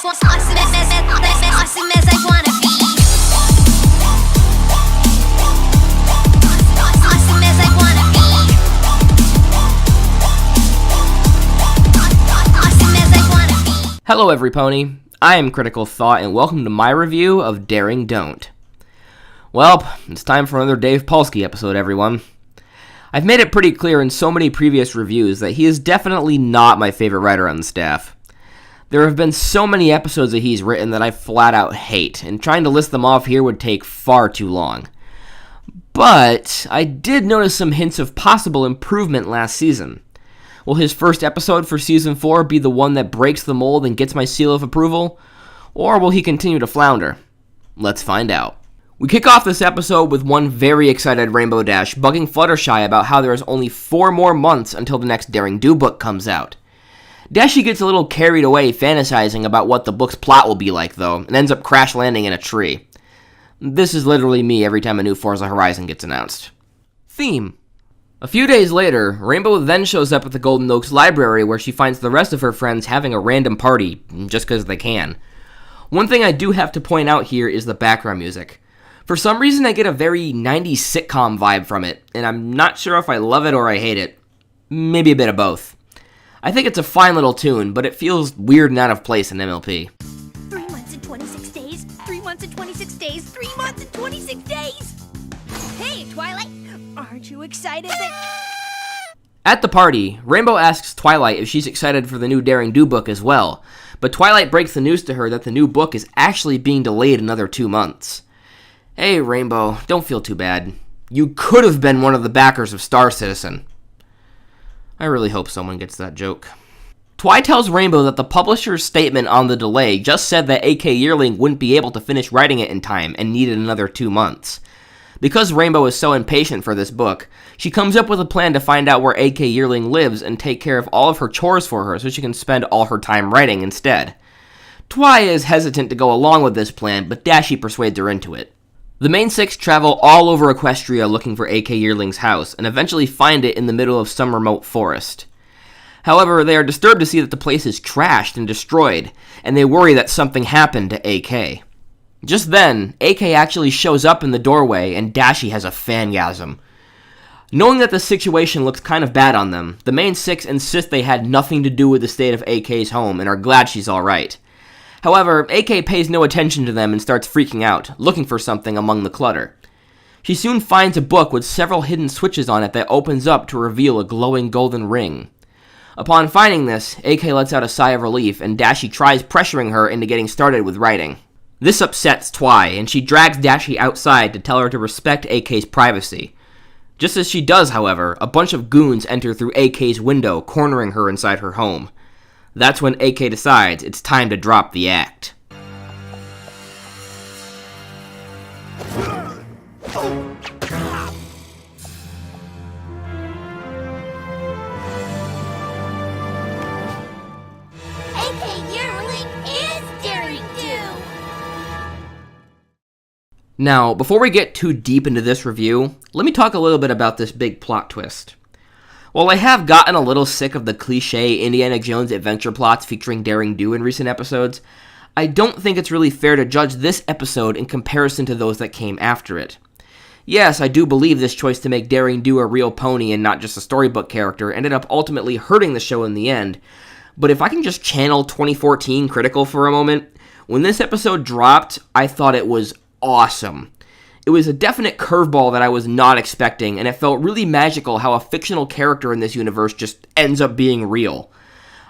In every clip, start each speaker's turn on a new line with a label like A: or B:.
A: awesome as I wanna be. Awesome as I wanna be. Awesome as I wanna be.
B: Hello everypony, I am Critical Thought and welcome to my review of Daring Don't. Well, it's time for another Dave Polsky episode, everyone. I've made it pretty clear in so many previous reviews that he is definitely not my favorite writer on the staff. There have been so many episodes that he's written that I flat out hate, and trying to list them off here would take far too long. But I did notice some hints of possible improvement last season. Will his first episode for Season 4 be the one that breaks the mold and gets my seal of approval? Or will he continue to flounder? Let's find out. We kick off this episode with one very excited Rainbow Dash bugging Fluttershy about how there is only 4 more months until the next Daring Do book comes out. Dashy gets a little carried away fantasizing about what the book's plot will be like, though, and ends up crash landing in a tree. This is literally me every time a new Forza Horizon gets announced. Theme. A few days later, Rainbow then shows up at the Golden Oaks library where she finds the rest of her friends having a random party, just because they can. One thing I do have to point out here is the background music. For some reason, I get a very 90s sitcom vibe from it, and I'm not sure if I love it or I hate it. Maybe a bit of both. I think it's a fine little tune, but it feels weird and out of place in MLP.
A: 3 months and 26 days, 3 months and 26 days, 3 months and 26 days! Hey, Twilight, aren't you excited that...
B: At the party, Rainbow asks Twilight if she's excited for the new Daring Do book as well, but Twilight breaks the news to her that the new book is actually being delayed another 2 months. Hey, Rainbow, don't feel too bad. You could have been one of the backers of Star Citizen. I really hope someone gets that joke. Twi tells Rainbow that the publisher's statement on the delay just said that AK Yearling wouldn't be able to finish writing it in time and needed another 2 months. Because Rainbow is so impatient for this book, she comes up with a plan to find out where AK Yearling lives and take care of all of her chores for her so she can spend all her time writing instead. Twi is hesitant to go along with this plan, but Dashy persuades her into it. The main 6 travel all over Equestria looking for AK Yearling's house, and eventually find it in the middle of some remote forest. However, they are disturbed to see that the place is trashed and destroyed, and they worry that something happened to AK. Just then, AK actually shows up in the doorway, and Dashy has a fangasm. Knowing that the situation looks kind of bad on them, the main 6 insist they had nothing to do with the state of AK's home, and are glad she's alright. However, AK pays no attention to them and starts freaking out, looking for something among the clutter. She soon finds a book with several hidden switches on it that opens up to reveal a glowing golden ring. Upon finding this, AK lets out a sigh of relief, and Dashy tries pressuring her into getting started with writing. This upsets Twi, and she drags Dashy outside to tell her to respect AK's privacy. Just as she does, however, a bunch of goons enter through AK's window, cornering her inside her home. That's when AK decides it's time to drop the act. Now, before we get too deep into this review, let me talk a little bit about this big plot twist. While I have gotten a little sick of the cliché Indiana Jones adventure plots featuring Daring Do in recent episodes, I don't think it's really fair to judge this episode in comparison to those that came after it. Yes, I do believe this choice to make Daring Do a real pony and not just a storybook character ended up ultimately hurting the show in the end, but if I can just channel 2014 Critical for a moment, when this episode dropped, I thought it was awesome. It was a definite curveball that I was not expecting, and it felt really magical how a fictional character in this universe just ends up being real.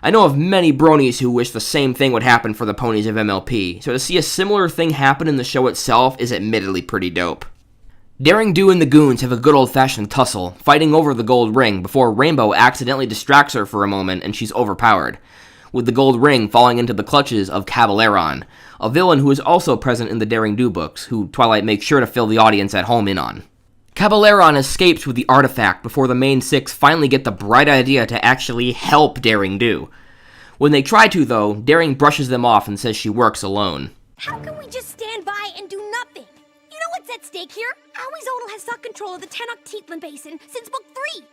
B: I know of many bronies who wish the same thing would happen for the ponies of MLP, so to see a similar thing happen in the show itself is admittedly pretty dope. Daring Do and the goons have a good old-fashioned tussle, fighting over the gold ring before Rainbow accidentally distracts her for a moment and she's overpowered, with the gold ring falling into the clutches of Caballeron, a villain who is also present in the Daring Do books, who Twilight makes sure to fill the audience at home in on. Caballeron escapes with the artifact before the main 6 finally get the bright idea to actually help Daring Do. When they try to, though, Daring brushes them off and says she works alone.
A: How can we just stand by and do nothing? You know what's at stake here? Aoizotl has sought control of the Tenochtitlan Basin since Book 3.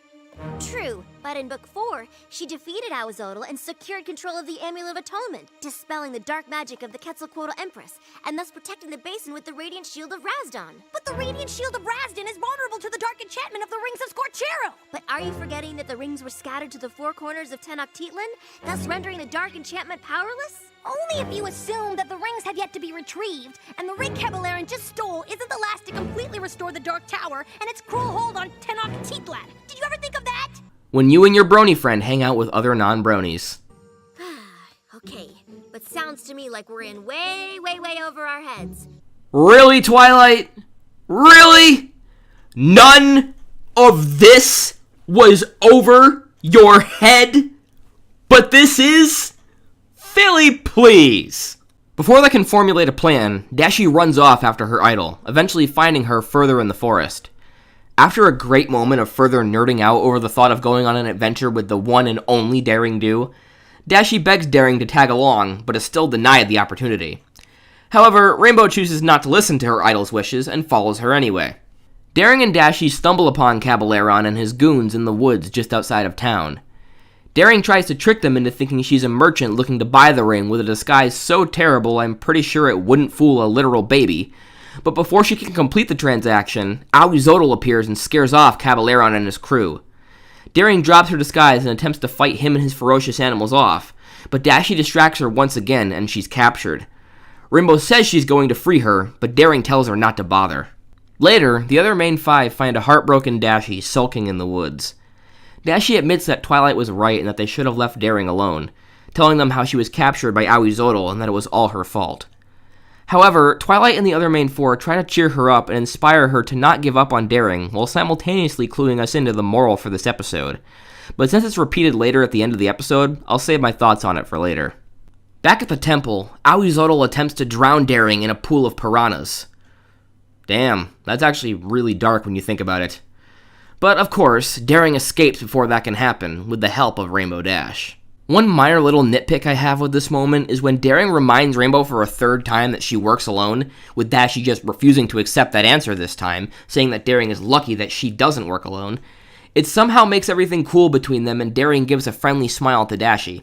C: True, but in Book 4, she defeated Awazodal and secured control of the Amulet of Atonement, dispelling the dark magic of the Quetzalcoatl Empress, and thus protecting the basin with the Radiant Shield of Razdan.
A: But the Radiant Shield of Razdan is vulnerable to the dark enchantment of the Rings of Scorchero!
C: But are you forgetting that the rings were scattered to the four corners of Tenochtitlan, thus rendering the dark enchantment powerless?
A: Only if you assume that the rings have yet to be retrieved, and the ring Caballerian just stole isn't the last to completely restore the Dark Tower and its cruel hold on Tenochtitlan. Did you ever think of that?
B: When you and your brony friend hang out with other non-bronies.
C: Okay, but sounds to me like we're in way over our heads.
B: Really, Twilight? Really? None of this was over your head? But this is? Philly, please! Before they can formulate a plan, Dashie runs off after her idol, eventually finding her further in the forest. After a great moment of further nerding out over the thought of going on an adventure with the one and only Daring Do, Dashie begs Daring to tag along, but is still denied the opportunity. However, Rainbow chooses not to listen to her idol's wishes and follows her anyway. Daring and Dashie stumble upon Caballerion and his goons in the woods just outside of town. Daring tries to trick them into thinking she's a merchant looking to buy the ring with a disguise so terrible I'm pretty sure it wouldn't fool a literal baby. But before she can complete the transaction, Awazodal appears and scares off Caballerion and his crew. Daring drops her disguise and attempts to fight him and his ferocious animals off, but Dashie distracts her once again and she's captured. Rainbow says she's going to free her, but Daring tells her not to bother. Later, the other main five find a heartbroken Dashie sulking in the woods. Dashie admits that Twilight was right and that they should have left Daring alone, telling them how she was captured by Awazodal and that it was all her fault. However, Twilight and the other main four try to cheer her up and inspire her to not give up on Daring, while simultaneously cluing us into the moral for this episode. But since it's repeated later at the end of the episode, I'll save my thoughts on it for later. Back at the temple, Awazodal attempts to drown Daring in a pool of piranhas. Damn, that's actually really dark when you think about it. But of course, Daring escapes before that can happen, with the help of Rainbow Dash. One minor little nitpick I have with this moment is when Daring reminds Rainbow for a third time that she works alone, with Dashie just refusing to accept that answer this time, saying that Daring is lucky that she doesn't work alone. It somehow makes everything cool between them and Daring gives a friendly smile to Dashie.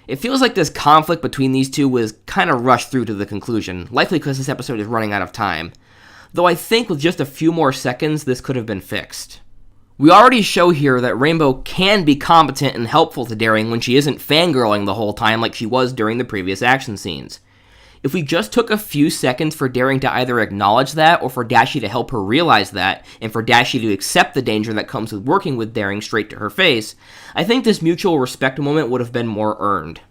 B: It feels like this conflict between these two was kinda rushed through to the conclusion, likely because this episode is running out of time. Though I think with just a few more seconds this could have been fixed. We already show here that Rainbow can be competent and helpful to Daring when she isn't fangirling the whole time like she was during the previous action scenes. If we just took a few seconds for Daring to either acknowledge that, or for Dashie to help her realize that, and for Dashie to accept the danger that comes with working with Daring straight to her face, I think this mutual respect moment would have been more earned.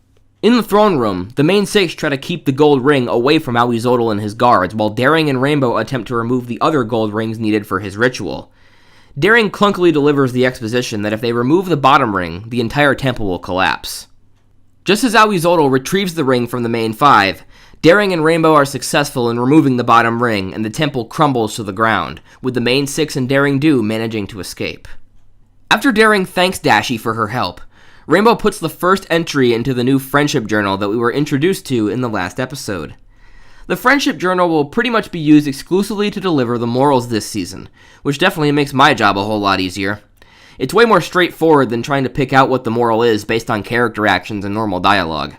B: In the throne room, the main six try to keep the gold ring away from Awazodal and his guards, while Daring and Rainbow attempt to remove the other gold rings needed for his ritual. Daring clunkily delivers the exposition that if they remove the bottom ring, the entire temple will collapse. Just as Awazodal retrieves the ring from the main five, Daring and Rainbow are successful in removing the bottom ring, and the temple crumbles to the ground, with the main six and Daring Do managing to escape. After Daring thanks Dashie for her help, Rainbow puts the first entry into the new friendship journal that we were introduced to in the last episode. The friendship journal will pretty much be used exclusively to deliver the morals this season, which definitely makes my job a whole lot easier. It's way more straightforward than trying to pick out what the moral is based on character actions and normal dialogue.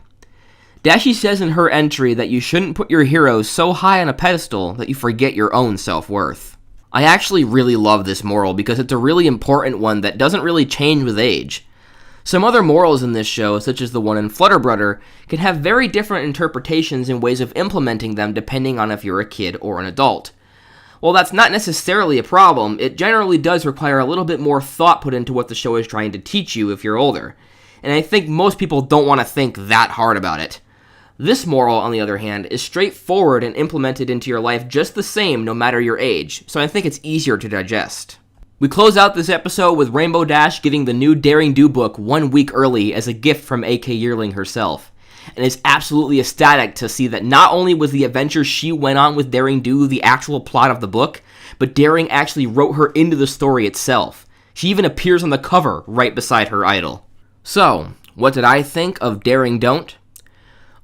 B: Dashie says in her entry that you shouldn't put your heroes so high on a pedestal that you forget your own self-worth. I actually really love this moral because it's a really important one that doesn't really change with age. Some other morals in this show, such as the one in Flutterbrudder, can have very different interpretations and ways of implementing them depending on if you're a kid or an adult. While that's not necessarily a problem, it generally does require a little bit more thought put into what the show is trying to teach you if you're older, and I think most people don't want to think that hard about it. This moral, on the other hand, is straightforward and implemented into your life just the same no matter your age, so I think it's easier to digest. We close out this episode with Rainbow Dash getting the new Daring Do book 1 week early as a gift from A.K. Yearling herself, and is absolutely ecstatic to see that not only was the adventure she went on with Daring Do the actual plot of the book, but Daring actually wrote her into the story itself. She even appears on the cover right beside her idol. So, what did I think of Daring Don't?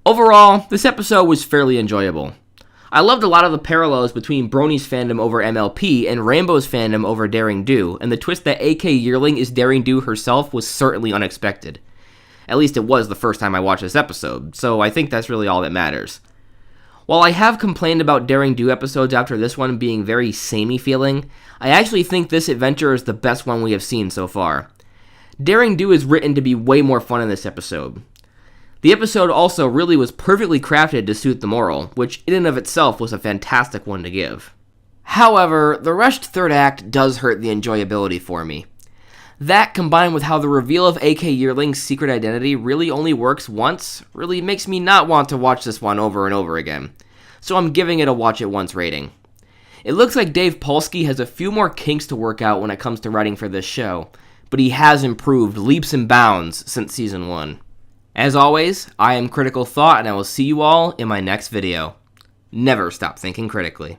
B: Overall, this episode was fairly enjoyable. I loved a lot of the parallels between Brony's fandom over MLP and Rainbow's fandom over Daring Do, and the twist that AK Yearling is Daring Do herself was certainly unexpected. At least it was the first time I watched this episode, so I think that's really all that matters. While I have complained about Daring Do episodes after this one being very samey feeling, I actually think this adventure is the best one we have seen so far. Daring Do is written to be way more fun in this episode. The episode also really was perfectly crafted to suit the moral, which in and of itself was a fantastic one to give. However, the rushed third act does hurt the enjoyability for me. That, combined with how the reveal of AK Yearling's secret identity really only works once, really makes me not want to watch this one over and over again. So I'm giving it a watch it once rating. It looks like Dave Polsky has a few more kinks to work out when it comes to writing for this show, but he has improved leaps and bounds since season 1. As always, I am Critical Thought, and I will see you all in my next video. Never stop thinking critically.